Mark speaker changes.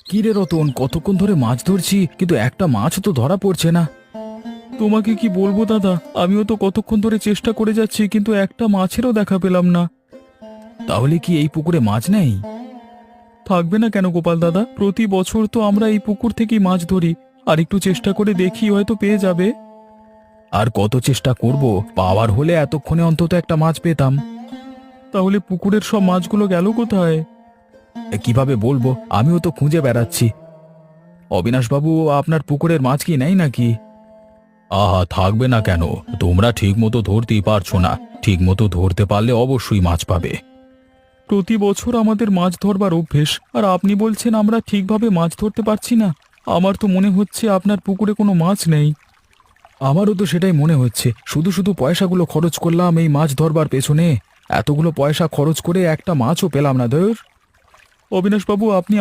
Speaker 1: কি রে রতন, কতক্ষণ ধরে মাছ ধরছি কিন্তু একটা মাছ তো ধরা পড়ছে না। তোমাকে কি বলবো দাদা, আমিও তো কতক্ষণ ধরে চেষ্টা করে যাচ্ছি কিন্তু একটা মাছেরও দেখা পেলাম না। তাহলে কি এই পুকুরে মাছ নেই? থাকবে না কেন গোপাল দাদা, প্রতি বছর তো আমরা এই পুকুর থেকেই মাছ ধরি। আর একটু চেষ্টা করে দেখি, হয়তো পেয়ে যাবে। আর কত চেষ্টা করব, পাওয়ার হলে এতক্ষণে অন্তত একটা মাছ পেতাম। তাহলে পুকুরের সব মাছগুলো গেল কোথায়? কিভাবে বলবো, আমিও তো খুঁজে বেড়াচ্ছি। অবিনাশবাবু, আপনার পুকুরের মাছ কি নেই নাকি? আহা, থাকবে না কেন? তোমরা ঠিক মতো ধরতেই পারছো না। ঠিক মতো ধরতে পারলে অবশ্যই মাছ পাবে। প্রতি বছর আমাদের মাছ ধরবার অভ্যেস, আর আপনি বলছেন আমরা ঠিকভাবে মাছ ধরতে পারছি না। আমার তো মনে হচ্ছে আপনার পুকুরে কোনো মাছ নেই। আমারও তো সেটাই মনে হচ্ছে, শুধু শুধু পয়সাগুলো খরচ করলাম এই মাছ ধরবার পেছনে। এতগুলো পয়সা খরচ করে একটা মাছও পেলাম না। ধর, অবিনাশবাবু, আপনি